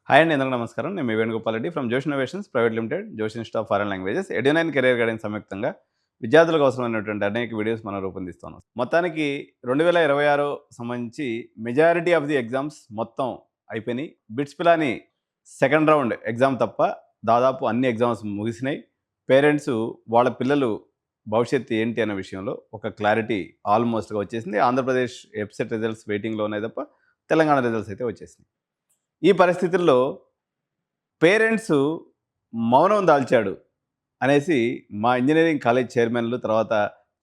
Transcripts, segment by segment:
Hi అండి, అందరికీ నమస్కారం. నేను మీ Venugopal Reddy from Josh innovations private limited, Josh institute of foreign languages, Edunine career guidance సంయుక్తంగా విద్యార్థులకు అవసరమైనటువంటి అనేక వీడియోస్ మనం రూపొందిస్తున్నాం. మొత్తానికి 2026 సంబంధించి మెజారిటీ ఆఫ్ ది ఎగ్జామ్స్ మొత్తం అయిపోయినాయి. Bits Pilani second round exam తప్ప దాదాపు అన్ని ఎగ్జామ్స్ ముగిసినాయి. పేరెంట్స్ వాళ్ళ పిల్లలు భవిష్యత్తు ఏంటి అనే విషయంలో ఒక క్లారిటీ ఆల్మోస్ట్గా వచ్చేసింది. ఆంధ్రప్రదేశ్ ఎఫ్సెట్ రిజల్ట్స్ వెయిటింగ్లో ఉన్నాయి తప్ప తెలంగాణ రిజల్ట్స్ అయితే వచ్చేసినాయి. ఈ పరిస్థితుల్లో పేరెంట్స్ మౌనం దాల్చాడు అనేసి మా ఇంజనీరింగ్ కాలేజ్ చైర్మన్లు, తర్వాత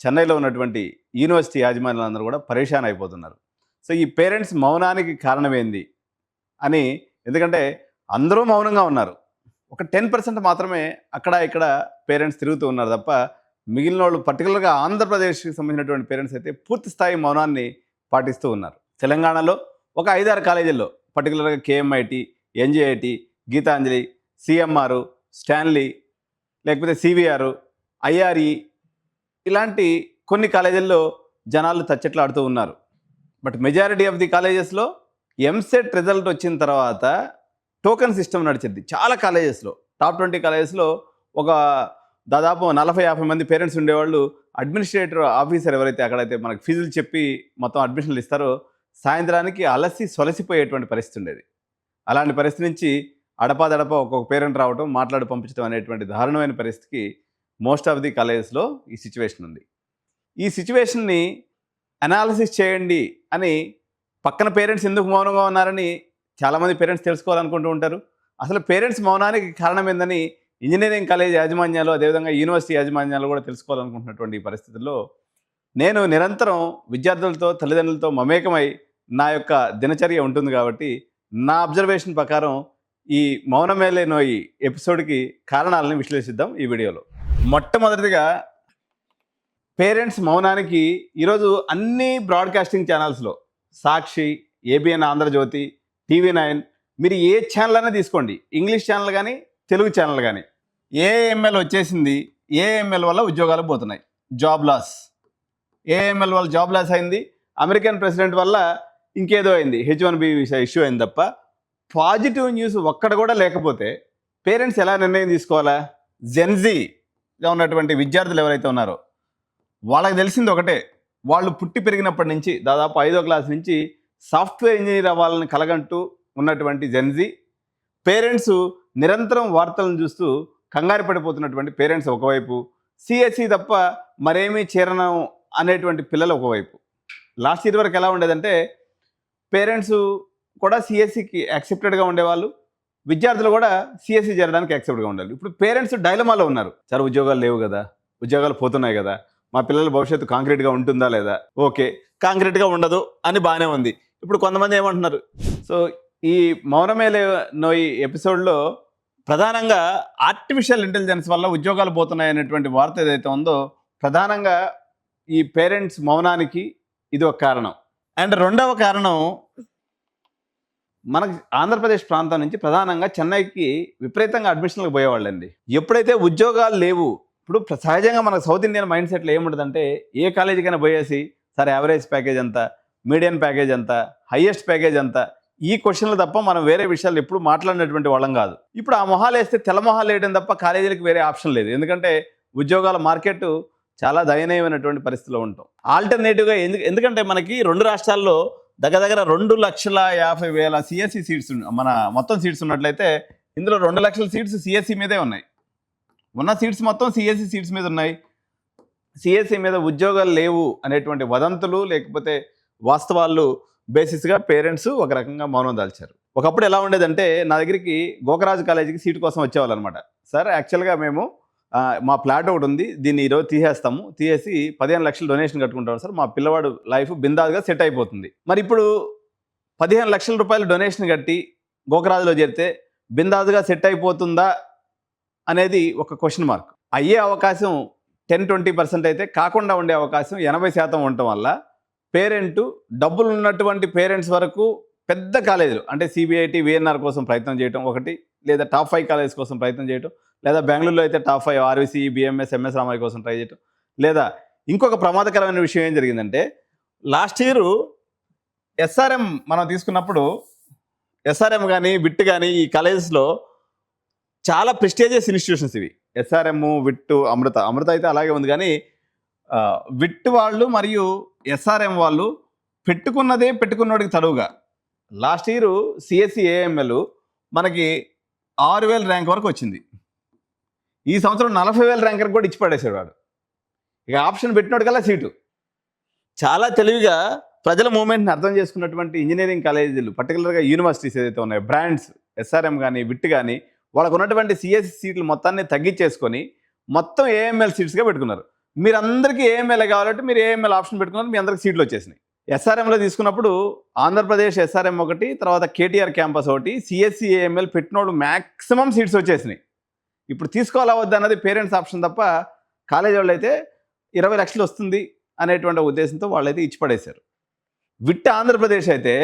చెన్నైలో ఉన్నటువంటి యూనివర్సిటీ యాజమాన్యులందరూ కూడా పరేషాన్ అయిపోతున్నారు. సో ఈ పేరెంట్స్ మౌనానికి కారణం ఏంది అని, ఎందుకంటే అందరూ మౌనంగా ఉన్నారు, ఒక 10% మాత్రమే అక్కడ ఇక్కడ పేరెంట్స్ తిరుగుతూ ఉన్నారు తప్ప మిగిలిన వాళ్ళు, పర్టికులర్గా ఆంధ్రప్రదేశ్కి సంబంధించినటువంటి పేరెంట్స్ అయితే పూర్తి స్థాయి మౌనాన్ని పాటిస్తూ ఉన్నారు. తెలంగాణలో ఒక 5-6 కాలేజీల్లో, పర్టికులర్గా కేఎంఐటి, ఎన్జేఐటి, గీతాంజలి, సిఎంఆర్, స్టాన్లీ, లేకపోతే సివిఆర్, ఐఆర్ఈ, ఇలాంటి కొన్ని కాలేజీల్లో జనాలు తచ్చెట్లాడుతూ ఉన్నారు. బట్ మెజారిటీ ఆఫ్ ది కాలేజెస్లో ఎంసెట్ రిజల్ట్ వచ్చిన తర్వాత టోకెన్ సిస్టమ్ నడిచింది. చాలా కాలేజెస్లో, టాప్ 20 కాలేజెస్లో ఒక దాదాపు 40-50 మంది పేరెంట్స్ ఉండేవాళ్ళు. అడ్మినిస్ట్రేటర్ ఆఫీసర్ ఎవరైతే అక్కడైతే మనకు ఫీజులు చెప్పి మొత్తం అడ్మిషన్లు ఇస్తారో, సాయంత్రానికి అలసి సొలసిపోయేటువంటి పరిస్థితి ఉండేది. అలాంటి పరిస్థితి నుంచి అడపాదడప ఒక్కొక్క పేరెంట్ రావడం, మాట్లాడి పంపించడం అనేటువంటి దారుణమైన పరిస్థితికి మోస్ట్ ఆఫ్ ది కాలేజెస్లో ఈ సిచ్యువేషన్ ఉంది. ఈ సిచ్యువేషన్ని అనాలిసిస్ చేయండి అని పక్కన పేరెంట్స్ ఎందుకు మౌనంగా ఉన్నారని చాలామంది పేరెంట్స్ తెలుసుకోవాలనుకుంటూ ఉంటారు. అసలు పేరెంట్స్ మౌనానికి కారణం ఏందని ఇంజనీరింగ్ కాలేజ్ యాజమాన్యాలు, అదేవిధంగా యూనివర్సిటీ యాజమాన్యాలు కూడా తెలుసుకోవాలనుకుంటున్నటువంటి ఈ పరిస్థితుల్లో నేను నిరంతరం విద్యార్థులతో, తల్లిదండ్రులతో మమేకమై నా యొక్క దినచర్య ఉంటుంది కాబట్టి నా అబ్జర్వేషన్ ప్రకారం ఈ మౌనమేలే నోయి ఎపిసోడ్కి కారణాలను విశ్లేషిద్దాం ఈ వీడియోలో. మొట్టమొదటిగా పేరెంట్స్ మౌనానికి ఈరోజు అన్ని బ్రాడ్కాస్టింగ్ ఛానల్స్లో, సాక్షి, ఏబిఎన్ ఆంధ్రజ్యోతి, టీవీ9, మీరు ఏ ఛానల్ అయినా తీసుకోండి, ఇంగ్లీష్ ఛానల్ కానీ తెలుగు ఛానల్ కానీ, ఏఎంఎల్ వచ్చేసింది. ఏఎంఎల్ వల్ల ఉద్యోగాలు పోతున్నాయి, జాబ్ లాస్. ఏఎంఎల్ వల్ల జాబ్ లాస్ అయింది. అమెరికన్ ప్రెసిడెంట్ వల్ల ఇంకేదో అయింది, H1B ఇష్యూ అయింది తప్ప పాజిటివ్ న్యూస్ ఒక్కడ కూడా లేకపోతే పేరెంట్స్ ఎలా నిర్ణయం తీసుకోవాలా? జెన్జీగా ఉన్నటువంటి విద్యార్థులు ఎవరైతే ఉన్నారో వాళ్ళకి తెలిసింది ఒకటే, వాళ్ళు పుట్టి పెరిగినప్పటి నుంచి దాదాపు 5వ క్లాస్ నుంచి సాఫ్ట్వేర్ ఇంజనీర్ అవ్వాలని కలగంటూ ఉన్నటువంటి జెన్జీ పేరెంట్స్ నిరంతరం వార్తలను చూస్తూ కంగారు పడిపోతున్నటువంటి పేరెంట్స్ ఒకవైపు, సిఎస్సి తప్ప మరేమీ చేరను అనేటువంటి పిల్లలు ఒకవైపు. లాస్ట్ ఇయర్ వరకు ఎలా ఉండేదంటే పేరెంట్స్ కూడా సిఎస్సికి యాక్సెప్టెడ్గా ఉండేవాళ్ళు, విద్యార్థులు కూడా సిఎస్సి చేరడానికి యాక్సెప్ట్గా ఉండాలి. ఇప్పుడు పేరెంట్స్ డైలమాలో ఉన్నారు. సార్ ఉద్యోగాలు లేవు కదా, ఉద్యోగాలు పోతున్నాయి కదా, మా పిల్లల భవిష్యత్తు కాంక్రీట్గా ఉంటుందా లేదా? ఓకే, కాంక్రీట్గా ఉండదు అని బాగానే ఉంది. ఇప్పుడు కొంతమంది ఏమంటున్నారు? సో ఈ మౌనమేలే నోయి ఎపిసోడ్లో ప్రధానంగా ఆర్టిఫిషియల్ ఇంటెలిజెన్స్ వల్ల ఉద్యోగాలు పోతున్నాయి అనేటువంటి వార్త ఏదైతే ఉందో, ప్రధానంగా ఈ పేరెంట్స్ మౌనానికి ఇది ఒక కారణం. అండ్ రెండవ కారణం, మనకు ఆంధ్రప్రదేశ్ ప్రాంతం నుంచి ప్రధానంగా చెన్నైకి విపరీతంగా అడ్మిషన్లకు పోయేవాళ్ళండి. ఎప్పుడైతే ఉద్యోగాలు లేవు, ఇప్పుడు సహజంగా మనకు సౌత్ ఇండియన్ మైండ్ సెట్లో ఏముంటుందంటే ఏ కాలేజీకైనా పోయేసి సార్ యావరేజ్ ప్యాకేజ్ ఎంత, మీడియన్ ప్యాకేజ్ ఎంత, హయ్యెస్ట్ ప్యాకేజ్ ఎంత, ఈ క్వశ్చన్లు తప్ప మనం వేరే విషయాలు ఎప్పుడు మాట్లాడినటువంటి వాళ్ళం కాదు. ఇప్పుడు ఆ మొహాలు వేస్తే తెల్ల మొహాలు వేయడం తప్ప కాలేజీలకు వేరే ఆప్షన్ లేదు. ఎందుకంటే ఉద్యోగాల మార్కెట్ చాలా దయనీయమైనటువంటి పరిస్థితిలో ఉంటాం. ఆల్టర్నేటివ్గా ఎందుకంటే మనకి 2 రాష్ట్రాల్లో దగ్గర 2,50,000 సిఎస్సి సీట్స్, మన మొత్తం సీట్స్ ఉన్నట్లయితే ఇందులో 2 లక్షల సీట్స్ సిఎస్సి మీదే ఉన్నాయి. ఉన్న సీట్స్ మొత్తం సిఎస్సి సీట్స్ మీద ఉన్నాయి. సిఎస్సి మీద ఉద్యోగాలు లేవు అనేటువంటి వదంతులు లేకపోతే వాస్తవాలు బేసిస్గా పేరెంట్స్ ఒక రకంగా మౌనం దాల్చారు. ఒకప్పుడు ఎలా ఉండేదంటే నా దగ్గరికి గోకరాజు కాలేజీకి సీటు కోసం వచ్చేవాళ్ళు అనమాట. సార్ యాక్చువల్గా మేము మా ఫ్లాట్ ఒకటి ఉంది, దీన్ని ఈరోజు తీసేసి 15 లక్షలు డొనేషన్ కట్టుకుంటాం సార్, మా పిల్లవాడు లైఫ్ బిందాస్గా సెట్ అయిపోతుంది. మరి ఇప్పుడు 15 లక్షల రూపాయలు డొనేషన్ కట్టి గోకరాజులో చేరితే బిందాస్గా సెట్ అయిపోతుందా అనేది ఒక క్వశ్చన్ మార్క్. అయ్యే అవకాశం 10-20% అయితే, కాకుండా ఉండే అవకాశం 80% ఉండటం వల్ల పేరెంటు, డబ్బులు ఉన్నటువంటి పేరెంట్స్ వరకు పెద్ద కాలేజీలు అంటే సిబిఐటి, విఎన్ఆర్ కోసం ప్రయత్నం చేయటం ఒకటి, లేదా టాప్ 5 కాలేజెస్ కోసం ప్రయత్నం చేయటం, లేదా బెంగళూరులో అయితే top 5 RVC, BMS, MS Ramaiah కోసం ట్రై చేయటం. లేదా ఇంకొక ప్రమాదకరమైన విషయం ఏం జరిగిందంటే, లాస్ట్ ఇయర్ ఎస్ఆర్ఎం మనం తీసుకున్నప్పుడు ఎస్ఆర్ఎం కానీ విట్ కానీ ఈ కాలేజెస్లో చాలా ప్రెస్టీజియస్ ఇన్స్టిట్యూషన్స్ ఇవి. ఎస్ఆర్ఎం, విట్టు, అమృత అయితే అలాగే ఉంది. కానీ విట్ వాళ్ళు మరియు ఎస్ఆర్ఎం వాళ్ళు పెట్టుకున్నదే పెట్టుకున్నోడికి తడువుగా లాస్ట్ ఇయర్ సిఎస్సి ఏఎంఎల్ మనకి 6,000 ర్యాంక్ వరకు వచ్చింది. ఈ సంవత్సరం 40,000 ర్యాంకర్ కూడా ఇచ్చి పడేసాడు వాడు. ఇక ఆప్షన్ పెట్టినోడు కల్లా సీటు. చాలా తెలివిగా ప్రజల మూమెంట్ని అర్థం చేసుకున్నటువంటి ఇంజనీరింగ్ కాలేజీలు, పర్టికులర్గా యూనివర్సిటీస్ ఏదైతే ఉన్నాయో, బ్రాండ్స్ ఎస్ఆర్ఎం కానీ విట్ కానీ, వాళ్ళకు ఉన్నటువంటి సిఎస్సి సీట్లు మొత్తాన్ని తగ్గించేసుకొని మొత్తం ఏఎంఎల్ సీట్స్గా పెట్టుకున్నారు. మీరందరికీ ఏఎంఎల్ కావాలంటే మీరు ఏఎంఎల్ ఆప్షన్ పెట్టుకున్నారు, మీ అందరికి సీట్లు వచ్చేసినాయి. ఎస్ఆర్ఎంలో తీసుకున్నప్పుడు ఆంధ్రప్రదేశ్ ఎస్ఆర్ఎం ఒకటి, తర్వాత కేటీఆర్ క్యాంపస్ ఒకటి, సిఎస్సి ఏఎంఎల్ పెట్టినోడు మ్యాక్సిమం సీట్స్ వచ్చేసినాయి. ఇప్పుడు తీసుకోవాలా వద్దా అన్నది పేరెంట్స్ ఆప్షన్ తప్ప కాలేజీ వాళ్ళు అయితే 20 లక్షలు వస్తుంది అనేటువంటి ఉద్దేశంతో వాళ్ళైతే ఇచ్చి పడేశారు. విట్ ఆంధ్రప్రదేశ్ అయితే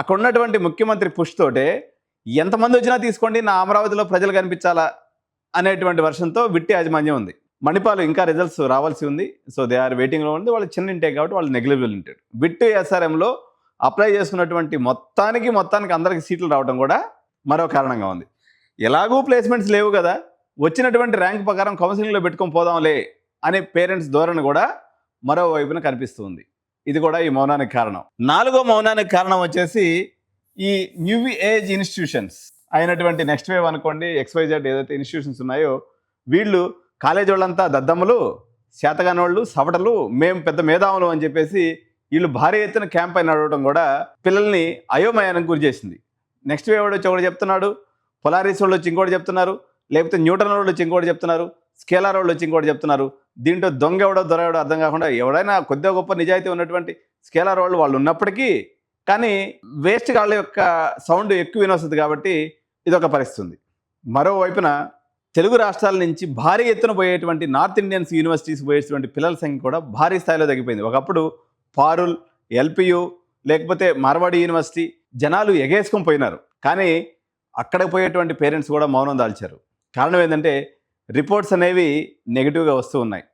అక్కడ ఉన్నటువంటి ముఖ్యమంత్రి పుష్ తోటే ఎంతమంది వచ్చినా తీసుకోండి, నా అమరావతిలో ప్రజలు కనిపించాలా అనేటువంటి వర్షంతో విట్ యాజమాన్యం ఉంది. మణిపాల్ ఇంకా రిజల్ట్స్ రావాల్సి ఉంది. సో దే ఆర్ వెయిటింగ్లో ఉంది. వాళ్ళు చిన్న ఇంటే కాబట్టి వాళ్ళు నెగ్లిజిబుల్ ఇంటాడు. విట్ ఎస్ఆర్ఎంలో అప్లై చేసుకున్నటువంటి మొత్తానికి అందరికి సీట్లు రావడం కూడా మరో కారణంగా ఉంది. ఎలాగూ ప్లేస్మెంట్స్ లేవు కదా, వచ్చినటువంటి ర్యాంక్ ప్రకారం కౌన్సిలింగ్లో పెట్టుకొని పోదాంలే అనే పేరెంట్స్ ధోరణి కూడా మరోవైపున కనిపిస్తుంది. ఇది కూడా ఈ మౌనానికి కారణం. 4వ మౌనానికి కారణం వచ్చేసి ఈ న్యూ ఏజ్ ఇన్స్టిట్యూషన్స్ అయినటువంటి నెక్స్ట్ వేవ్ అనుకోండి, XYZ ఏదైతే ఇన్స్టిట్యూషన్స్ ఉన్నాయో, వీళ్ళు కాలేజీ వాళ్ళంతా దద్దమ్మలు, శాతగానోళ్ళు, సవటలు, మేము పెద్ద మేధావులు అని చెప్పేసి వీళ్ళు భారీ ఎత్తున క్యాంప్ అయిన నడవడం కూడా పిల్లల్ని అయోమయానికి గురి చేసింది. నెక్స్ట్ వేవ్ వచ్చి ఒకటి చెప్తున్నాడు, పొలారిస్ వాళ్ళు వచ్చి ఇంకోటి చెప్తున్నారు, లేకపోతే న్యూటన్ వాళ్ళు వచ్చి ఇంకోటి చెప్తున్నారు, స్కేలార్ వాళ్ళు వచ్చి ఇంకోటి చెప్తున్నారు. దీంట్లో దొంగ ఎవడో దొర ఎవడో అర్థం కాకుండా ఎవడైనా కొద్దిగా గొప్ప నిజాయితీ ఉన్నటువంటి స్కేలార్ వాళ్ళు ఉన్నప్పటికీ కానీ వేస్ట్ వాళ్ళ యొక్క సౌండ్ ఎక్కువ వినొస్తుంది కాబట్టి ఇదొక పరిస్థితి ఉంది. మరోవైపున తెలుగు రాష్ట్రాల నుంచి భారీ ఎత్తున పోయేటువంటి నార్త్ ఇండియన్స్ యూనివర్సిటీస్ పోయేటువంటి పిల్లల సంఖ్య కూడా భారీ స్థాయిలో తగ్గిపోయింది. ఒకప్పుడు పారుల్, ఎల్పియు, లేకపోతే మార్వాడి యూనివర్సిటీ జనాలు ఎగేసుకొని పోయినారు. కానీ అక్కడికి పోయేటువంటి పేరెంట్స్ కూడా మౌనం దాల్చారు. కారణం ఏంటంటే రిపోర్ట్స్ అనేవి నెగిటివ్గా వస్తూ ఉన్నాయి.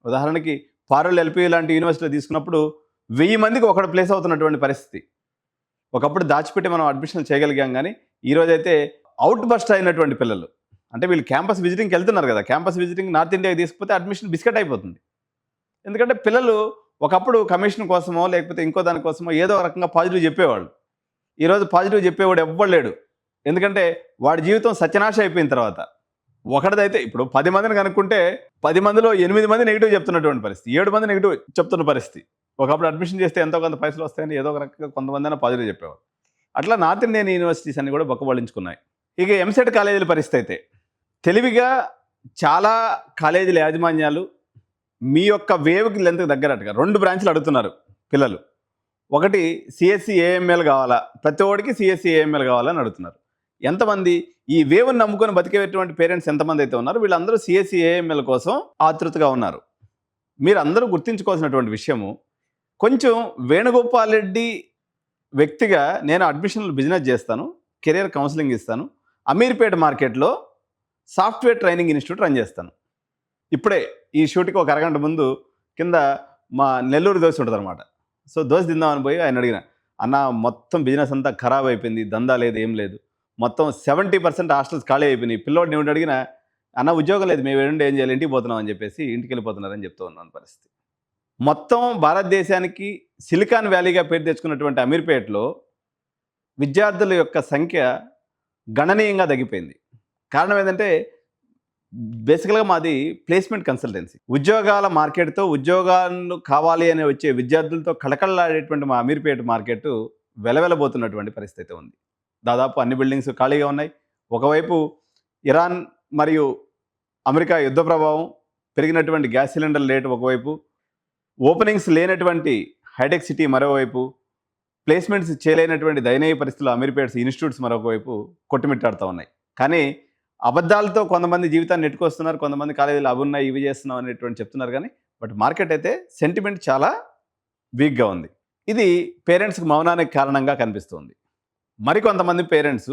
ఉదాహరణకి పారుల్, ఎల్పియు లాంటి యూనివర్సిటీలో తీసుకున్నప్పుడు 1000 మందికి ఒకటి ప్లేస్ అవుతున్నటువంటి పరిస్థితి. ఒకప్పుడు దాచిపెట్టి మనం అడ్మిషన్లు చేయగలిగాం. కానీ ఈరోజైతే అవుట్ బస్ట్ అయినటువంటి పిల్లలు, అంటే వీళ్ళు క్యాంపస్ విజిటింగ్కి వెళ్తున్నారు కదా, క్యాంపస్ విజిటింగ్ నార్త్ ఇండియాకి తీసుకుపోతే అడ్మిషన్ బిస్కెట్ అయిపోతుంది. ఎందుకంటే పిల్లలు ఒకప్పుడు కమిషన్ కోసమో లేకపోతే ఇంకో దానికోసమో ఏదో ఒక రకంగా పాజిటివ్ చెప్పేవాళ్ళు. ఈరోజు పాజిటివ్ చెప్పేవాడు ఎవ్వడు లేడు. ఎందుకంటే వాడి జీవితం సత్యనాశ అయిపోయిన తర్వాత ఒకటిదైతే ఇప్పుడు 10 మందిని కనుక్కుంటే 10 మందిలో 8 మంది నెగిటివ్ చెప్తున్నటువంటి పరిస్థితి, 7 మంది నెగిటివ్ చెప్తున్న పరిస్థితి. ఒకప్పుడు అడ్మిషన్ చేస్తే ఎంతో కొంత పైసలు వస్తాయని ఏదో ఒక రకంగా కొంతమంది అయినా పాజిటివ్ చెప్పేవారు. అట్లా నార్త్ ఇండియన్ యూనివర్సిటీస్ అన్ని కూడా బొక్కబడించుకున్నాయి. ఇక ఎంసెట్ కాలేజీల పరిస్థితి అయితే తెలివిగా చాలా కాలేజీల యాజమాన్యాలు మీ యొక్క వేవ్కి లెంత్కి దగ్గరట్టుగా 2 బ్రాంచ్లు అడుగుతున్నారు పిల్లలు. ఒకటి సిఎస్సి ఏఎంఎల్ కావాలా, ప్రతి ఒక్కడికి సిఎస్సి ఏఎంఎల్ కావాలని అడుగుతున్నారు. ఎంతమంది ఈ వేవ్ని నమ్ముకొని బతికేటువంటి పేరెంట్స్ ఎంతమంది అయితే ఉన్నారు, వీళ్ళందరూ సిఎస్సి ఏఎంఎల్ కోసం ఆతృతగా ఉన్నారు. మీరు అందరూ గుర్తించుకోవాల్సినటువంటి విషయము, కొంచెం వేణుగోపాల్ రెడ్డి వ్యక్తిగా నేను అడ్మిషన్లు బిజినెస్ చేస్తాను, కెరియర్ కౌన్సిలింగ్ ఇస్తాను, అమీర్పేట మార్కెట్లో సాఫ్ట్వేర్ ట్రైనింగ్ ఇన్స్టిట్యూట్ రన్ చేస్తాను. ఇప్పుడే ఈ షూట్కి ఒక అరగంట ముందు కింద మా నెల్లూరు దోశ ఉంటుంది అనమాట. సో దోశ తిందామని పోయి ఆయన అడిగిన, అన్న మొత్తం బిజినెస్ అంతా ఖరాబ్ అయిపోయింది, దందా లేదు, ఏం లేదు, మొత్తం 70% హాస్టల్స్ ఖాళీ అయిపోయినాయి. పిల్లోడిని ఏమిటి అడిగినా, అన్న ఉద్యోగం లేదు, మేము ఏం చేయాలి, ఇంటికి పోతున్నాం అని చెప్పేసి ఇంటికి వెళ్ళిపోతున్నారని చెప్తూ ఉన్నాను పరిస్థితి. మొత్తం భారతదేశానికి సిలికాన్ వ్యాలీగా పేరు తెచ్చుకున్నటువంటి అమీర్పేటలో విద్యార్థుల యొక్క సంఖ్య గణనీయంగా తగ్గిపోయింది. కారణం ఏంటంటే బేసికల్గా మాది ప్లేస్మెంట్ కన్సల్టెన్సీ. ఉద్యోగాల మార్కెట్తో ఉద్యోగాలు కావాలి అని వచ్చే విద్యార్థులతో కళకళలాడేటువంటి మా అమీర్పేట మార్కెట్ వెలవెలబోతున్నటువంటి పరిస్థితి ఉంది. దాదాపు అన్ని బిల్డింగ్స్ ఖాళీగా ఉన్నాయి. ఒకవైపు ఇరాన్ మరియు అమెరికా యుద్ధ ప్రభావం, పెరిగినటువంటి గ్యాస్ సిలిండర్ రేటు ఒకవైపు, ఓపెనింగ్స్ లేనటువంటి హైటెక్ సిటీ మరోవైపు, ప్లేస్మెంట్స్ చేయలేనటువంటి దయనీయ పరిస్థితుల్లో అమీర్పేట్స్ ఇన్స్టిట్యూట్స్ మరొకవైపు కొట్టుమిట్టాడుతూ ఉన్నాయి. కానీ అబద్ధాలతో కొంతమంది జీవితాన్ని నెట్టుకొస్తున్నారు, కొంతమంది కాలేజీలు అవి ఉన్నాయి ఇవి చేస్తున్నాం అనేటువంటి చెప్తున్నారు. కానీ బట్ మార్కెట్ అయితే సెంటిమెంట్ చాలా వీక్గా ఉంది. ఇది పేరెంట్స్కి మౌనానికి కారణంగా కనిపిస్తుంది. మరికొంతమంది పేరెంట్స్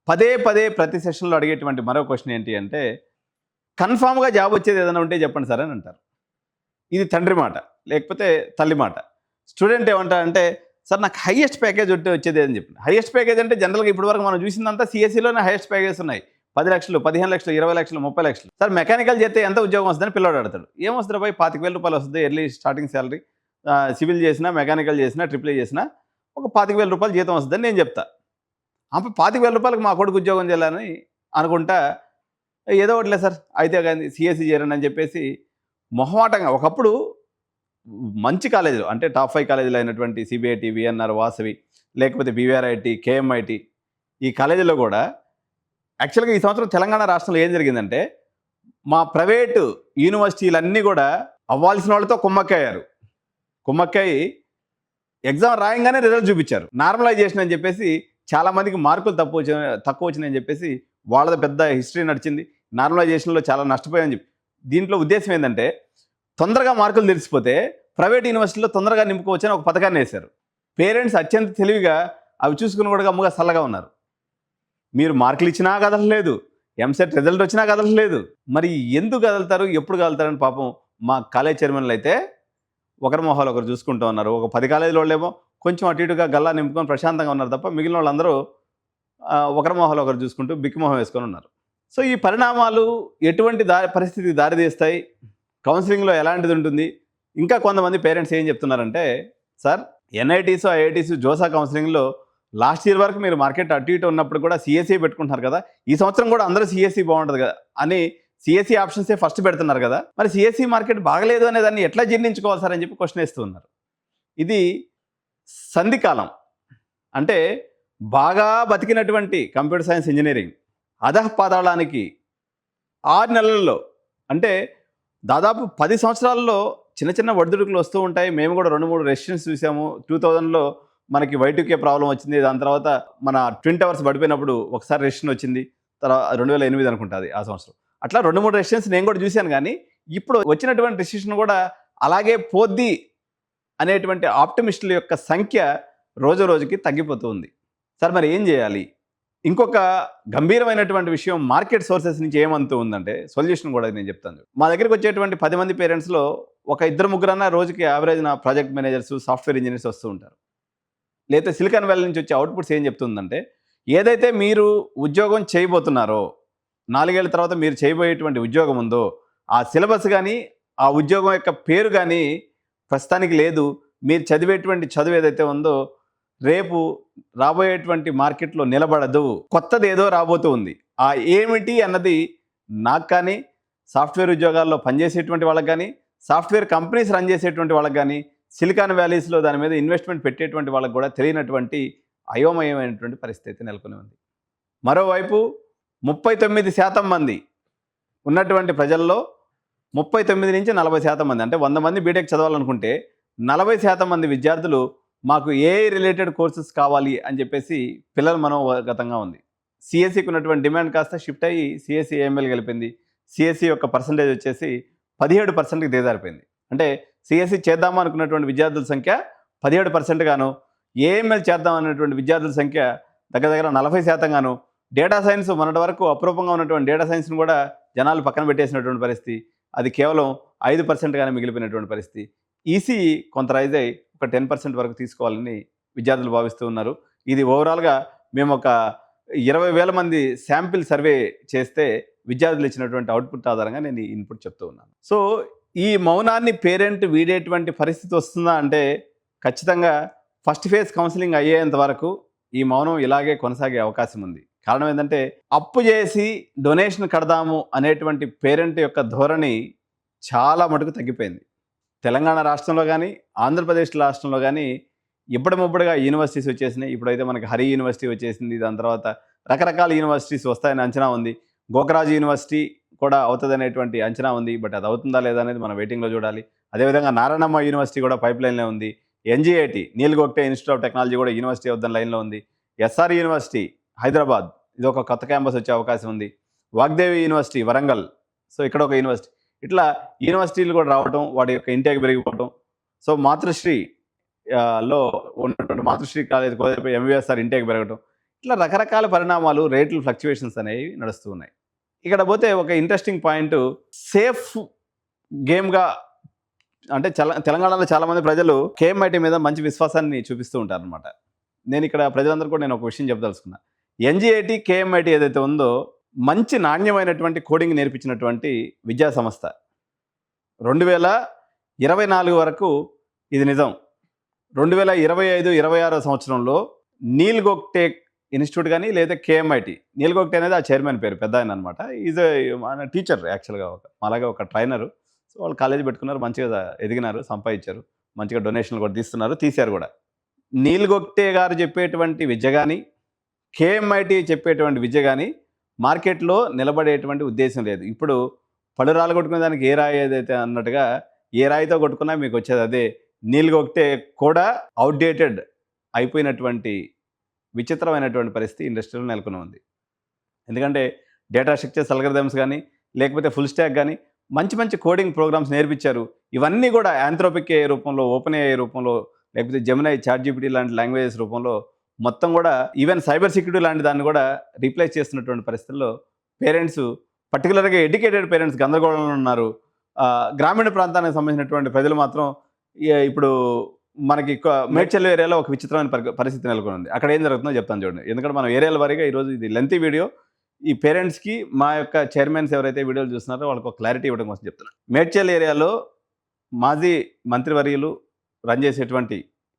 పదే ప్రతి సెషన్లో అడిగేటువంటి మరో క్వశ్చన్ ఏంటి అంటే, కన్ఫామ్గా జాబ్ వచ్చేది ఏదైనా ఉంటే చెప్పండి సార్ అని అంటారు. ఇది తండ్రి మాట, లేకపోతే తల్లి మాట. స్టూడెంట్ ఏమంటారంటే, సార్ నాకు హైయెస్ట్ ప్యాకేజ్ వచ్చేది అని చెప్పి. హైయెస్ట్ ప్యాకేజ్ అంటే జనరల్గా ఇప్పటివరకు మనం చూసిందంతా సిఎస్సిలోనే హైయెస్ట్ ప్యాకేజెస్ ఉన్నాయి. 10 లక్షలు, 15 లక్షలు, 20 లక్షలు, 30 లక్షలు. సార్ మెకానికల్ చేస్తే ఎంత ఉద్యోగం వస్తుందని పిల్లవాడు అడతాడు. ఏమొస్తుంది పోయి 25,000 రూపాయలు వస్తుంది ఎర్లీ స్టార్టింగ్ శాలరీ. సివిల్ చేసినా, మెకానికల్ చేసినా, ట్రిపుల్ ఏ చేసినా ఒక 25,000 రూపాయలు జీతం వస్తుందని నేను చెప్తా. అప్పుడు 25,000 రూపాయలకు మా కొడుకు ఉద్యోగం చేయాలని అనుకుంటా, ఏదో ఒకటిలే సార్ అయితే కానీ సిఎస్సి చేరండి అని చెప్పేసి మొహమాటంగా. ఒకప్పుడు మంచి కాలేజీలు అంటే టాప్ 5 కాలేజీలు అయినటువంటి సిబిఐటి, విఎన్ఆర్, వాసవి, లేకపోతే బీవీఆర్ఐటి, కేఎంఐటి, ఈ కాలేజీలో కూడా యాక్చువల్గా ఈ సంవత్సరం తెలంగాణ రాష్ట్రంలో ఏం జరిగిందంటే మా ప్రైవేటు యూనివర్సిటీలన్నీ కూడా అవ్వాల్సిన వాళ్ళతో కుమ్మక్కయ్యారు. కుమ్మక్కయ్యి ఎగ్జామ్ రాయంగానే రిజల్ట్ చూపించారు. నార్మలైజేషన్ అని చెప్పేసి చాలామందికి మార్కులు తక్కువ వచ్చినాయని చెప్పేసి వాళ్ళది పెద్ద హిస్టరీ నడిచింది. నార్మలైజేషన్లో చాలా నష్టపోయాయని చెప్పి. దీంట్లో ఉద్దేశం ఏంటంటే తొందరగా మార్కులు తెలిసిపోతే ప్రైవేట్ యూనివర్సిటీలో తొందరగా నింపుకోవచ్చని ఒక పథకాన్ని వేశారు. పేరెంట్స్ అత్యంత తెలివిగా అవి చూసుకుని కూడా గమ్ముగా చల్లగా ఉన్నారు. మీరు మార్కులు ఇచ్చినా కదలలేదు, ఎంసెట్ రిజల్ట్ వచ్చినా కదలలేదు. మరి ఎందుకు కదులుతారు, ఎప్పుడు కదులుతారని పాపం మా కాలేజ్ చైర్మన్లు అయితే ఒకరి మొహాలు ఒకరు చూసుకుంటూ ఉన్నారు. ఒక 10 కాలేజీల వాళ్ళేమో కొంచెం అటు ఇటుగా గల్లా నింపుకొని ప్రశాంతంగా ఉన్నారు తప్ప మిగిలిన వాళ్ళందరూ ఒకరి మొహాలు ఒకరు చూసుకుంటూ బిక్కి మొహం వేసుకొని ఉన్నారు. సో ఈ పరిణామాలు ఎటువంటి పరిస్థితికి దారితీస్తాయి, కౌన్సిలింగ్లో ఎలాంటిది ఉంటుంది? ఇంకా కొంతమంది పేరెంట్స్ ఏం చెప్తున్నారంటే, సార్ ఎన్ఐటీస్, ఐఐటీస్, జోసా కౌన్సిలింగ్లో లాస్ట్ ఇయర్ వరకు మీరు మార్కెట్ అటు ఇటు ఉన్నప్పుడు కూడా సిఎస్సి పెట్టుకుంటున్నారు కదా, ఈ సంవత్సరం కూడా అందరూ సిఎస్సి బాగుంటుంది కదా అని సిఎస్సి ఆప్షన్సే ఫస్ట్ పెడుతున్నారు కదా, మరి సిఎస్సి మార్కెట్ బాగలేదు అనే దాన్ని ఎట్లా జీర్ణించుకోవాలి సార్ అని చెప్పి క్వశ్చన్ వేస్తూ ఉన్నారు. ఇది సంధికాలం. అంటే బాగా బతికినటువంటి కంప్యూటర్ సైన్స్ ఇంజనీరింగ్ అధఃపాతాళానికి 6 నెలల్లో, అంటే దాదాపు 10 సంవత్సరాల్లో చిన్న చిన్న ఒడిదుడుకులు వస్తూ ఉంటాయి. మేము కూడా 2-3 రెసిషన్స్ చూసాము. 2000లో మనకి Y2K ప్రాబ్లం వచ్చింది. దాని తర్వాత మన ట్విన్ టవర్స్ పడిపోయినప్పుడు ఒకసారి రెసిషన్ వచ్చింది. తర్వాత 2008 అనుకుంటుంది ఆ సంవత్సరం. అట్లా 2-3 రెసిషన్స్ నేను కూడా చూశాను. కానీ ఇప్పుడు వచ్చినటువంటి రెసిషన్ కూడా అలాగే పోద్ది అనేటువంటి ఆప్టమిస్టుల యొక్క సంఖ్య రోజు రోజుకి తగ్గిపోతూ ఉంది. సార్ మరి ఏం చేయాలి? ఇంకొక గంభీరమైనటువంటి విషయం మార్కెట్ సోర్సెస్ నుంచి ఏమంతూ ఉందంటే సొల్యూషన్ కూడా నేను చెప్తాను. మా దగ్గరికి వచ్చేటువంటి 10 మంది పేరెంట్స్లో ఒక 2-3 రోజుకి యావరేజ్ నా ప్రాజెక్ట్ మేనేజర్స్, సాఫ్ట్వేర్ ఇంజనీర్స్ వస్తూ ఉంటారు. లేదా సిలికాన్ వ్యాలీ నుంచి వచ్చే అవుట్పుట్స్ ఏం చెప్తుందంటే, ఏదైతే మీరు ఉద్యోగం చేయబోతున్నారో 4 ఏళ్ల తర్వాత మీరు చేయబోయేటువంటి ఉద్యోగం ఉందో ఆ సిలబస్ కానీ ఆ ఉద్యోగం యొక్క పేరు కానీ ప్రస్తుతానికి లేదు. మీరు చదివేటువంటి చదువు ఏదైతే ఉందో రేపు రాబోయేటువంటి మార్కెట్లో నిలబడదు, కొత్తది ఏదో రాబోతూ ఉంది. ఆ ఏమిటి అన్నది నాకు కానీ, సాఫ్ట్వేర్ ఉద్యోగాల్లో పనిచేసేటువంటి వాళ్ళకి కానీ, సాఫ్ట్వేర్ కంపెనీస్ రన్ చేసేటువంటి వాళ్ళకి కానీ, సిలికాన్ వ్యాలీస్లో దాని మీద ఇన్వెస్ట్మెంట్ పెట్టేటువంటి వాళ్ళకి కూడా తెలియనటువంటి అయోమయమైనటువంటి పరిస్థితి నెలకొని ఉంది. మరోవైపు 39% మంది ఉన్నటువంటి ప్రజల్లో 39 నుంచి 40% మంది, అంటే 100 మంది బీటెక్ చదవాలనుకుంటే 40% మంది విద్యార్థులు మాకు ఏఐ రిలేటెడ్ కోర్సెస్ కావాలి అని చెప్పేసి పిల్లల మనోగతంగా ఉంది. సిఎస్సికి ఉన్నటువంటి డిమాండ్ కాస్త షిఫ్ట్ అయ్యి సిఎస్సి ఏఎంఎల్ గెలిపింది. సిఎస్సి యొక్క పర్సంటేజ్ వచ్చేసి 17%కి దిగజారిపోయింది. అంటే సిఎస్సి చేద్దామా అనుకున్నటువంటి విద్యార్థుల సంఖ్య 17% గాను, ఏఎంఎల్ చేద్దాం అనేటువంటి విద్యార్థుల సంఖ్య దగ్గర 40% గాను, డేటా సైన్స్ మొన్నటి వరకు అప్రూపంగా ఉన్నటువంటి డేటా సైన్స్ను కూడా జనాలు పక్కన పెట్టేసినటువంటి పరిస్థితి, అది కేవలం 5% గానే మిగిలిపోయినటువంటి పరిస్థితి. ఈసీఈ కొంత రైజ్ అయ్యి ఒక 10% వరకు తీసుకోవాలని విద్యార్థులు భావిస్తూ ఉన్నారు. ఇది ఓవరాల్గా మేము ఒక 20,000 మంది శాంపిల్ సర్వే చేస్తే విద్యార్థులు ఇచ్చినటువంటి అవుట్పుట్ ఆధారంగా నేను ఈ ఇన్పుట్ చెప్తూ ఉన్నాను. సో ఈ మౌనాన్ని పేరెంట్ వీడేటువంటి పరిస్థితి వస్తుందా అంటే ఖచ్చితంగా ఫస్ట్ ఫేజ్ కౌన్సిలింగ్ అయ్యేంత వరకు ఈ మౌనం ఇలాగే కొనసాగే అవకాశం ఉంది. కారణం ఏంటంటే అప్పు చేసి డొనేషన్ కడదాము అనేటువంటి పేరెంట్ యొక్క ధోరణి చాలా మటుకు తగ్గిపోయింది. తెలంగాణ రాష్ట్రంలో కానీ, ఆంధ్రప్రదేశ్ రాష్ట్రంలో కానీ ఇప్పటిముప్పుడుగా యూనివర్సిటీస్ వచ్చేసినాయి. ఇప్పుడైతే మనకి హరి యూనివర్సిటీ వచ్చేసింది. దాని తర్వాత రకరకాల యూనివర్సిటీస్ వస్తాయని అంచనా ఉంది. గోకరాజు యూనివర్సిటీ కూడా అవుతుందనేటువంటి అంచనా ఉంది. బట్ అది అవుతుందా లేదా అనేది మనం వెయిటింగ్లో చూడాలి. అదేవిధంగా నారాయణమ్మ యూనివర్సిటీ కూడా పైప్ లైన్లో ఉంది. ఎన్జిఐటి నీల్గొక్టే ఇన్స్టిట్యూట్ ఆఫ్ టెక్నాలజీ కూడా యూనివర్సిటీ వద్ద లైన్లో ఉంది. ఎస్ఆర్ యూనివర్సిటీ హైదరాబాద్, ఇది ఒక కొత్త క్యాంపస్ వచ్చే అవకాశం ఉంది. వాగ్దేవి యూనివర్సిటీ వరంగల్, సో ఇక్కడ ఒక యూనివర్సిటీ. ఇట్లా యూనివర్సిటీలు కూడా రావటం, వాటి యొక్క ఇంటేక్ పెరిగిపోవటం. సో మాతృశ్రీ లో ఉన్నటువంటి మాతృశ్రీ కాలేజ్ ఎంవిఎస్ఆర్ ఇంటేక్ పెరగటం, ఇట్లా రకరకాల పరిణామాలు, రేట్లు ఫ్లక్చువేషన్స్ అనేవి నడుస్తూ ఉన్నాయి. ఇక్కడ పోతే ఒక ఇంట్రెస్టింగ్ పాయింట్, సేఫ్ గేమ్గా అంటే తెలంగాణలో చాలామంది ప్రజలు కేఎంఐటీ మీద మంచి విశ్వాసాన్ని చూపిస్తూ ఉంటారనమాట. నేను ఇక్కడ ప్రజలందరూ కూడా నేను ఒక విషయం చెప్పదలుచుకున్నా. ఎన్జీఐటీ, కేఎంఐటీ ఏదైతే ఉందో మంచి నాణ్యమైనటువంటి కోడింగ్ నేర్పించినటువంటి విద్యా సంస్థ. 2024 వరకు ఇది నిజం. 2025, 26 సంవత్సరంలో నీల్ గోగ్టే ఇన్స్టిట్యూట్ కానీ లేదా కేఎంఐటీ, నీల్ గోగ్టే అనేది ఆ చైర్మన్ పేరు, పెద్ద ఆయన అనమాట. ఈజ్ మన టీచర్ యాక్చువల్గా, అలాగే ఒక ట్రైనరు. సో వాళ్ళు కాలేజీ పెట్టుకున్నారు, మంచిగా ఎదిగినారు, సంపాదించారు, మంచిగా డొనేషన్లు కూడా తీశారు కూడా. నీల్ గోగ్టే గారు చెప్పేటువంటి విద్య కానీ, కేఎంఐటీ చెప్పేటువంటి విద్య కానీ మార్కెట్లో నిలబడేటువంటి ఉద్దేశం లేదు. ఇప్పుడు పలురాలు కొట్టుకునే దానికి ఏ రాయి ఏదైతే అన్నట్టుగా, ఏ రాయితో కొట్టుకున్నా మీకు వచ్చేది అదే. నీల్ గోగ్టే కూడా అవుట్డేటెడ్ అయిపోయినటువంటి విచిత్రమైనటువంటి పరిస్థితి ఇండస్ట్రీలో నెలకొని ఉంది. ఎందుకంటే డేటా స్ట్రక్చర్స్, అల్గరిథమ్స్ కానీ లేకపోతే ఫుల్ స్టాక్ కానీ మంచి మంచి కోడింగ్ ప్రోగ్రామ్స్ నేర్పించారు. ఇవన్నీ కూడా యాంథ్రోపిక్ ఏఐ రూపంలో, ఓపెన్ ఏఐ రూపంలో, లేకపోతే జెమినై, చాట్‌జిపిటి లాంటి లాంగ్వేజెస్ రూపంలో మొత్తం కూడా ఈవెన్ సైబర్ సెక్యూరిటీ లాంటి దాన్ని కూడా రీప్లేస్ చేస్తున్నటువంటి పరిస్థితుల్లో పేరెంట్స్, పర్టికులర్గా ఎడ్యుకేటెడ్ పేరెంట్స్ గందరగోళంలో ఉన్నారు. గ్రామీణ ప్రాంతానికి సంబంధించినటువంటి ప్రజలు మాత్రం ఇప్పుడు మనకి మేడ్చల్ ఏరియాలో ఒక విచిత్రమైన పరిస్థితి నెలకొని ఉంది. అక్కడ ఏం జరుగుతుందో చెప్తాను చూడండి. ఎందుకంటే మనం ఏరియాల వారీగా ఈరోజు ఇది లెంతీ వీడియో. ఈ పేరెంట్స్కి మా యొక్క చైర్మన్స్ ఎవరైతే వీడియోలు చూస్తున్నారో వాళ్ళకి ఒక క్లారిటీ ఇవ్వడం కోసం చెప్తున్నాను. మేడ్చల్ ఏరియాలో మాజీ మంత్రివర్యులు రన్ చేసేటువంటి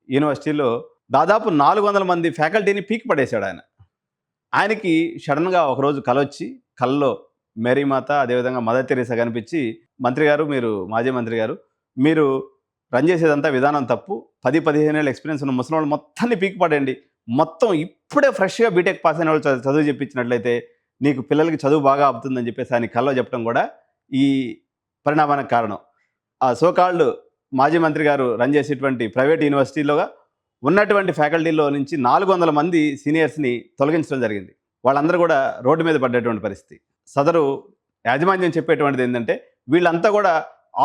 యూనివర్సిటీలో దాదాపు 400 మంది ఫ్యాకల్టీని పీకి పడేశాడు ఆయన. ఆయనకి సడన్గా ఒకరోజు కలొచ్చి, కల్లో మేరీమాత, అదేవిధంగా మదర్ తెరీసా కనిపించి, మంత్రి గారు, మీరు మాజీ మంత్రి గారు, మీరు రన్ చేసేదంతా విధానం తప్పు, 10-15 ఏళ్ళ ఎక్స్పీరియన్స్ ఉన్న ముసలి వాళ్ళు మొత్తాన్ని పీకి పడండి, మొత్తం ఇప్పుడే ఫ్రెష్గా బీటెక్ పాస్ అయిన వాళ్ళు చదువు చెప్పించినట్లయితే నీకు పిల్లలకి చదువు బాగా అవుతుందని చెప్పేసి ఆయన కల్లో చెప్పడం కూడా ఈ పరిణామానికి కారణం. ఆ సోకాల్డ్ మాజీ మంత్రి గారు రన్ చేసేటువంటి ప్రైవేట్ యూనివర్సిటీలోగా ఉన్నటువంటి ఫ్యాకల్టీలో నుంచి 400 మంది సీనియర్స్ని తొలగించడం జరిగింది. వాళ్ళందరూ కూడా రోడ్డు మీద పడ్డటువంటి పరిస్థితి. సదరు యాజమాన్యం చెప్పేటువంటిది ఏంటంటే వీళ్ళంతా కూడా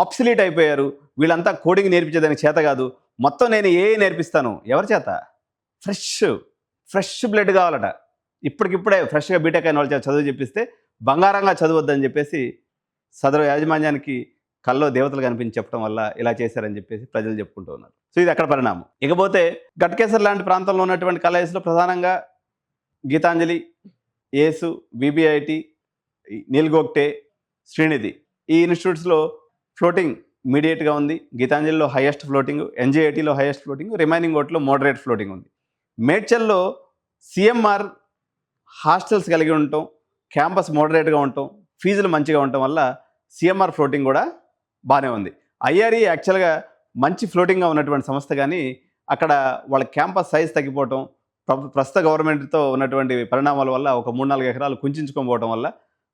ఆబ్సలీట్ అయిపోయారు, వీళ్ళంతా కోడింగ్ నేర్పించేదానికి చేత కాదు, మొత్తం నేను ఏఐ నేర్పిస్తాను. ఎవరి చేత? ఫ్రెష్ బ్లడ్ కావాలట. ఇప్పటికిప్పుడే ఫ్రెష్గా బీటెక్ అయిన వాళ్ళ చేత చదువు చెప్పిస్తే బంగారంగా చదవద్దని చెప్పేసి సదరు యాజమాన్యానికి కల్లో దేవతలు కనిపించి చెప్పడం వల్ల ఇలా చేశారని చెప్పేసి ప్రజలు చెప్పుకుంటూ ఉన్నారు. సో ఇది అక్కడ పరిణామం. ఇకపోతే గట్కేసర్ లాంటి ప్రాంతంలో ఉన్నటువంటి కాలేజెస్లో ప్రధానంగా గీతాంజలి, ఏసు, బీబీఐటి, నీల్ గోగ్టే, శ్రీనిధి, ఈ ఇన్స్టిట్యూట్స్లో ఫ్లోటింగ్ ఇమీడియట్గా ఉంది. గీతాంజలిలో హైయెస్ట్ ఫ్లోటింగ్, ఎన్జీఐటీలో హైయెస్ట్ ఫ్లోటింగ్, రిమైనింగ్ ఓట్లో మోడరేట్ ఫ్లోటింగ్ ఉంది. మేడ్చల్లో సిఎంఆర్ హాస్టల్స్ కలిగి ఉండటం, క్యాంపస్ మోడరేట్గా ఉండటం, ఫీజులు మంచిగా ఉండటం వల్ల సిఎంఆర్ ఫ్లోటింగ్ కూడా బాగానే ఉంది. ఐఆర్ఈ యాక్చువల్గా మంచి ఫ్లోటింగ్గా ఉన్నటువంటి సంస్థ, కానీ అక్కడ వాళ్ళ క్యాంపస్ సైజ్ తగ్గిపోవటం, ప్రస్తుత గవర్నమెంట్తో ఉన్నటువంటి పరిణామాల వల్ల ఒక 3-4 ఎకరాలు కుంచుకోకపోవడం వల్ల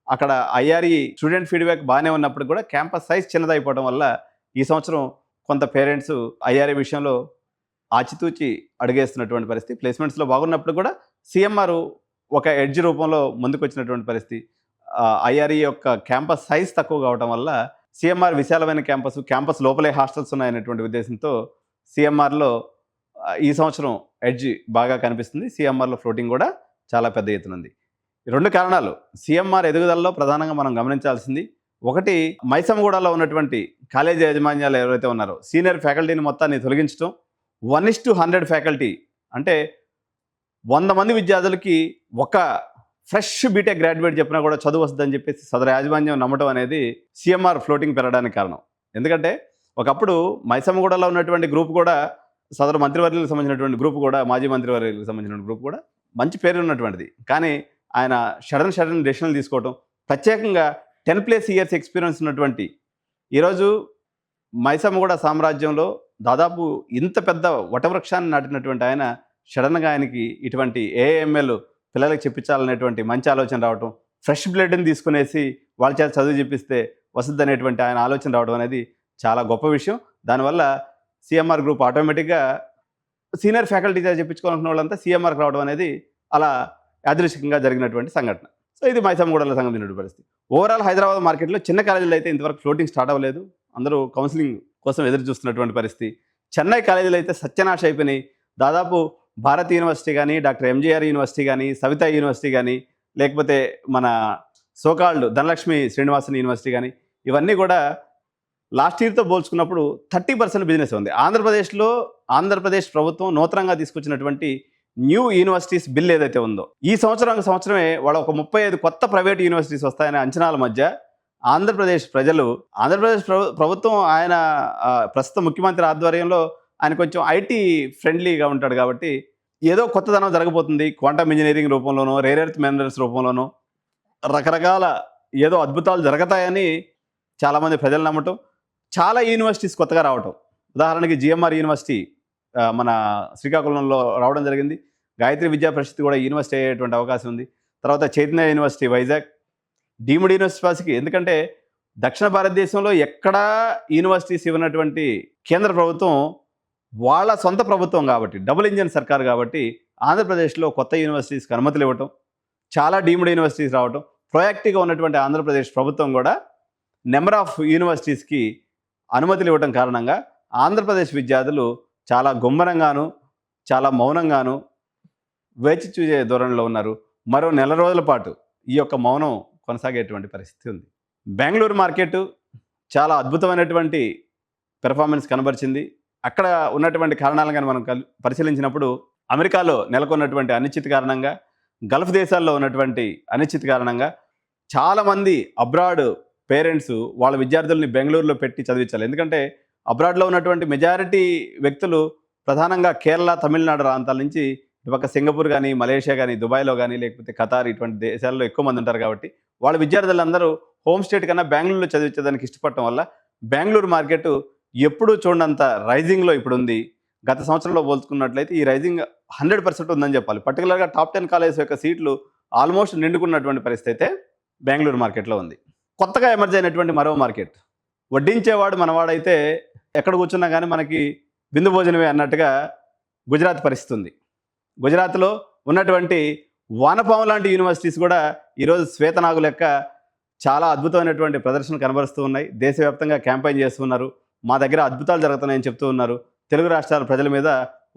అక్కడ ఐఆర్ఈ స్టూడెంట్ ఫీడ్బ్యాక్ బాగానే ఉన్నప్పుడు కూడా క్యాంపస్ సైజ్ చిన్నదైపోవడం వల్ల ఈ సంవత్సరం కొంత పేరెంట్స్ ఐఆర్ఈ విషయంలో ఆచితూచి అడుగేస్తున్నటువంటి పరిస్థితి. ప్లేస్మెంట్స్లో బాగున్నప్పుడు కూడా సిఎంఆర్ ఒక ఎడ్జ్ రూపంలో ముందుకు వచ్చినటువంటి పరిస్థితి. ఐఆర్ఈ యొక్క క్యాంపస్ సైజ్ తక్కువ కావడం వల్ల సిఎంఆర్ విశాలమైన క్యాంపస్ లోపలే హాస్టల్స్ ఉన్నాయనేటువంటి ఉద్దేశంతో సిఎంఆర్లో ఈ సంవత్సరం ఎడ్జ్ బాగా కనిపిస్తుంది. సిఎంఆర్లో ఫ్లోటింగ్ కూడా చాలా పెద్ద ఎత్తున ఉంది. 2 కారణాలు సిఎంఆర్ ఎదుగుదలలో ప్రధానంగా మనం గమనించాల్సింది. ఒకటి, మైసమ్మగూడలో ఉన్నటువంటి కాలేజీ యాజమాన్యాలు ఎవరైతే ఉన్నారో సీనియర్ ఫ్యాకల్టీని మొత్తాన్ని తొలగించడం, 1:100 ఫ్యాకల్టీ అంటే 100 మంది విద్యార్థులకి ఒక ఫ్రెష్ బీటెక్ గ్రాడ్యుయేట్ చెప్పినా కూడా చదువు వస్తుందని చెప్పేసి సదరు యాజమాన్యం నమ్మటం అనేది సిఎంఆర్ ఫ్లోటింగ్ పెరగడానికి కారణం. ఎందుకంటే ఒకప్పుడు మైసమ్మగూడలో ఉన్నటువంటి గ్రూప్ కూడా, సదరు మంత్రివర్యులకు సంబంధించినటువంటి గ్రూప్ కూడా, మాజీ మంత్రివర్యులకు సంబంధించిన గ్రూప్ కూడా మంచి పేరు ఉన్నటువంటిది. కానీ ఆయన సడన్ డెసిషన్లు తీసుకోవటం, ప్రత్యేకంగా 10+ years ఎక్స్పీరియన్స్ ఉన్నటువంటి, ఈరోజు మైసమ్మగూడ సామ్రాజ్యంలో దాదాపు ఇంత పెద్ద వటవృక్షాన్ని నాటినటువంటి ఆయన సడన్గా ఆయనకి ఇటువంటి ఏఎంఎల్ పిల్లలకి చెప్పించాలనేటువంటి మంచి ఆలోచన రావటం, ఫ్రెష్ బ్లడ్ని తీసుకునేసి వాళ్ళ చేత చదువు చెప్పిస్తే వస్తుంది అనేటువంటి ఆయన ఆలోచన రావడం అనేది చాలా గొప్ప విషయం. దానివల్ల సిఎంఆర్ గ్రూప్ ఆటోమేటిక్గా సీనియర్ ఫ్యాకల్టీ చేత చెప్పించుకోవాలనుకున్న వాళ్ళంతా సిఎంఆర్కి రావడం అనేది అలా యాదృచ్ఛికంగా జరిగినటువంటి సంఘటన. సో ఇది మైసమ్మగూడలో సంబంధించిన పరిస్థితి. ఓవరాల్ హైదరాబాద్ మార్కెట్లో చిన్న కాలేజీలు అయితే ఇంతవరకు ఫ్లోటింగ్ స్టార్ట్ అవ్వలేదు, అందరూ కౌన్సిలింగ్ కోసం ఎదురు చూస్తున్నటువంటి పరిస్థితి. చెన్నై కాలేజీలు అయితే సత్యనాశ అయిపోయినాయి. దాదాపు భారత్ యూనివర్సిటీ కానీ, డాక్టర్ ఎంజీఆర్ యూనివర్సిటీ కానీ, సవితా యూనివర్సిటీ కానీ, లేకపోతే మన సోకాల్డ్ ధనలక్ష్మి శ్రీనివాసన్ యూనివర్సిటీ కానీ, ఇవన్నీ కూడా లాస్ట్ ఇయర్తో పోల్చుకున్నప్పుడు 30% బిజినెస్ ఉంది. ఆంధ్రప్రదేశ్ ప్రభుత్వం నూతనంగా తీసుకొచ్చినటువంటి న్యూ యూనివర్సిటీస్ బిల్ ఏదైతే ఉందో, ఈ సంవత్సరమే వాళ్ళ ఒక 35 కొత్త ప్రైవేట్ యూనివర్సిటీస్ వస్తాయనే అంచనాల మధ్య ఆంధ్రప్రదేశ్ ప్రభుత్వం ఆయన ప్రస్తుత ముఖ్యమంత్రి ఆధ్వర్యంలో ఆయన కొంచెం ఐటీ ఫ్రెండ్లీగా ఉంటాడు కాబట్టి ఏదో కొత్తదనం జరగబోతుంది, క్వాంటమ్ ఇంజనీరింగ్ రూపంలోనో, రేర్ ఎర్త్ మినరల్స్ రూపంలోనో రకరకాల ఏదో అద్భుతాలు జరుగుతాయని చాలామంది ప్రజలు నమ్మటం, చాలా యూనివర్సిటీస్ కొత్తగా రావటం. ఉదాహరణకి జిఎంఆర్ యూనివర్సిటీ మన శ్రీకాకుళంలో రావడం జరిగింది. గాయత్రి విద్యా పరిషత్ కూడా యూనివర్సిటీ అయ్యేటువంటి అవకాశం ఉంది. తర్వాత చైతన్య యూనివర్సిటీ వైజాగ్ డీమ్డ్ యూనివర్సిటీకి, ఎందుకంటే దక్షిణ భారతదేశంలో ఎక్కడా యూనివర్సిటీస్ ఇవ్వనటువంటి కేంద్ర ప్రభుత్వం వాళ్ళ సొంత ప్రభుత్వం కాబట్టి, డబుల్ ఇంజన్ సర్కార్ కాబట్టి ఆంధ్రప్రదేశ్లో కొత్త యూనివర్సిటీస్కి అనుమతులు ఇవ్వటం, చాలా డీమ్డ్ యూనివర్సిటీస్ రావటం, ప్రొయాక్టివ్గా ఉన్నటువంటి ఆంధ్రప్రదేశ్ ప్రభుత్వం కూడా నెంబర్ ఆఫ్ యూనివర్సిటీస్కి అనుమతులు ఇవ్వటం కారణంగా ఆంధ్రప్రదేశ్ విద్యార్థులు చాలా గుమ్మరంగాను, చాలా మౌనంగాను వేచి చూసే ధోరణిలో ఉన్నారు. మరో నెల రోజుల పాటు ఈ యొక్క మౌనం కొనసాగేటువంటి పరిస్థితి ఉంది. బెంగళూరు మార్కెట్ చాలా అద్భుతమైనటువంటి పెర్ఫార్మెన్స్ కనబరిచింది. అక్కడ ఉన్నటువంటి కారణాలను కానీ మనం పరిశీలించినప్పుడు అమెరికాలో నెలకొన్నటువంటి అనిశ్చితి కారణంగా, గల్ఫ్ దేశాల్లో ఉన్నటువంటి అనిశ్చితి కారణంగా చాలామంది అబ్రాడ్ పేరెంట్స్ వాళ్ళ విద్యార్థుల్ని బెంగళూరులో పెట్టి చదివించాలి. ఎందుకంటే అబ్రాడ్లో ఉన్నటువంటి మెజారిటీ వ్యక్తులు ప్రధానంగా కేరళ, తమిళనాడు ప్రాంతాల నుంచి ఇటుపక్క సింగపూర్ కానీ, మలేషియా కానీ, దుబాయ్లో కానీ, లేకపోతే ఖతార్ ఇటువంటి దేశాల్లో ఎక్కువ మంది ఉంటారు కాబట్టి వాళ్ళ విద్యార్థులందరూ హోమ్ స్టేట్ కన్నా బెంగళూరులో చదివించేదానికి ఇష్టపడటం వల్ల బెంగళూరు మార్కెట్ ఎప్పుడూ చూడనంత రైజింగ్లో ఇప్పుడు ఉంది. గత సంవత్సరంలో పోల్చుకున్నట్లయితే ఈ రైజింగ్ 100% ఉందని చెప్పాలి. పర్టికులర్గా టాప్ 10 కాలేజెస్ యొక్క సీట్లు ఆల్మోస్ట్ నిండుకున్నటువంటి పరిస్థితి అయితే బెంగళూరు మార్కెట్లో ఉంది. కొత్తగా ఎమర్జ్ అయినటువంటి మరో మార్కెట్, వడ్డించేవాడు మనవాడైతే ఎక్కడ కూర్చున్నా కానీ మనకి విందు భోజనమే అన్నట్టుగా గుజరాత్ పరిస్థితి ఉంది. గుజరాత్లో ఉన్నటువంటి వానపాము లాంటి యూనివర్సిటీస్ కూడా ఈరోజు శ్వేతనాగు లెక్క చాలా అద్భుతమైనటువంటి ప్రదర్శన కనబరుస్తూ ఉన్నాయి. దేశవ్యాప్తంగా క్యాంపెయిన్ చేస్తున్నారు, మా దగ్గర అద్భుతాలు జరుగుతున్నాయని చెప్తూ ఉన్నారు. తెలుగు రాష్ట్రాల ప్రజల మీద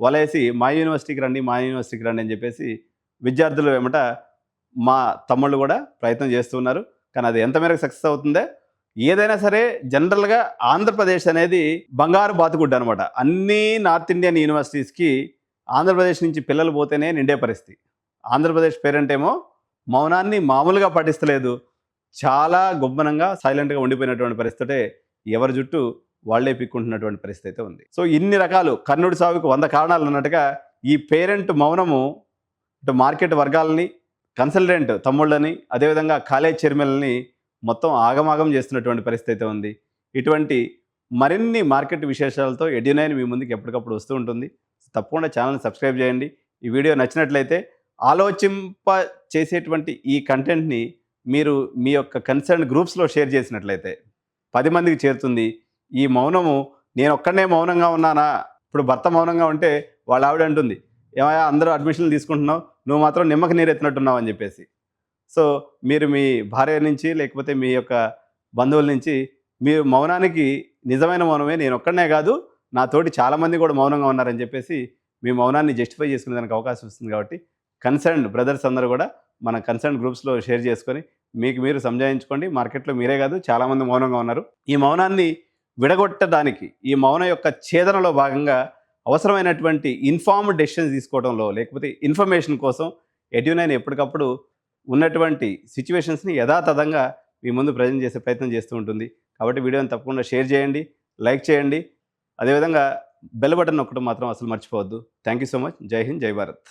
వలేసి మా యూనివర్సిటీకి రండి అని చెప్పేసి విద్యార్థులు ఏమట మా తమ్ముళ్ళు కూడా ప్రయత్నం చేస్తున్నారు. కానీ అది ఎంత మేరకు సక్సెస్ అవుతుందే, ఏదైనా సరే జనరల్గా ఆంధ్రప్రదేశ్ అనేది బంగారు బాతుగుడ్డ అనమాట. అన్ని నార్త్ ఇండియన్ యూనివర్సిటీస్కి ఆంధ్రప్రదేశ్ నుంచి పిల్లలు పోతేనే నిండే పరిస్థితి. ఆంధ్రప్రదేశ్ పేరెంట్ ఏమో మౌనాన్ని మామూలుగా పాటిస్తలేదు, చాలా గొప్పనంగా సైలెంట్గా ఉండిపోయినటువంటి పరిస్థితే ఎవరి జుట్టు వాళ్లే పిక్కుంటున్నటువంటి పరిస్థితి అయితే ఉంది. సో ఇన్ని రకాలు కర్ణుడి సాగుకు 100 కారణాలు అన్నట్టుగా ఈ పేరెంట్ మౌనము ఇటు మార్కెట్ వర్గాలని, కన్సల్టెంట్ తమ్ముళ్ళని, అదేవిధంగా కాలేజ్ చైర్మన్ని మొత్తం ఆగమాగం చేస్తున్నటువంటి పరిస్థితి అయితే ఉంది. ఇటువంటి మరిన్ని మార్కెట్ విశేషాలతో ఎడ్యు9 మీ ముందుకు ఎప్పటికప్పుడు వస్తూ ఉంటుంది. తప్పకుండా ఛానల్ని సబ్స్క్రైబ్ చేయండి. ఈ వీడియో నచ్చినట్లయితే ఆలోచింప చేసేటువంటి ఈ కంటెంట్ని మీరు మీ యొక్క కన్సర్న్ గ్రూప్స్లో షేర్ చేసినట్లయితే 10 మందికి చేరుతుంది. ఈ మౌనము నేను ఒక్కడనే మౌనంగా ఉన్నానా, ఇప్పుడు భర్త మౌనంగా ఉంటే వాళ్ళ ఆవిడ అంటుంది, ఏమయ్యా అందరూ అడ్మిషన్లు తీసుకుంటున్నావు, నువ్వు మాత్రం నిమ్మకి నీరెత్తినట్టున్నావు అని చెప్పేసి. సో మీరు మీ భార్య నుంచి లేకపోతే మీ యొక్క బంధువుల నుంచి మీరు మౌనానికి నిజమైన మౌనమే, నేను ఒక్కడనే కాదు నా తోటి చాలామంది కూడా మౌనంగా ఉన్నారని చెప్పేసి మీ మౌనాన్ని జస్టిఫై చేసుకునేదానికి అవకాశం వస్తుంది. కాబట్టి కన్సర్న్ బ్రదర్స్ అందరూ కూడా మన కన్సర్న్ గ్రూప్స్లో షేర్ చేసుకొని మీకు మీరు సంజాయించుకోండి. మార్కెట్లో మీరే కాదు చాలామంది మౌనంగా ఉన్నారు. ఈ మౌనాన్ని విడగొట్టడానికి, ఈ మౌనం యొక్క ఛేదనలో భాగంగా అవసరమైనటువంటి ఇన్ఫార్మ్డ్ డెసిషన్స్ తీసుకోవడంలో, లేకపోతే ఇన్ఫర్మేషన్ కోసం ఎడ్యు9 ఎప్పటికప్పుడు ఉన్నటువంటి సిచ్యువేషన్స్ని యథాతథంగా మీ ముందు ప్రజెంట్ చేసే ప్రయత్నం చేస్తూ ఉంటుంది. కాబట్టి వీడియోని తప్పకుండా షేర్ చేయండి, లైక్ చేయండి, అదేవిధంగా బెల్ బటన్ నొక్కడం మాత్రం అసలు మర్చిపోవద్దు. Thank you so much. జై హింద్, జై భారత్.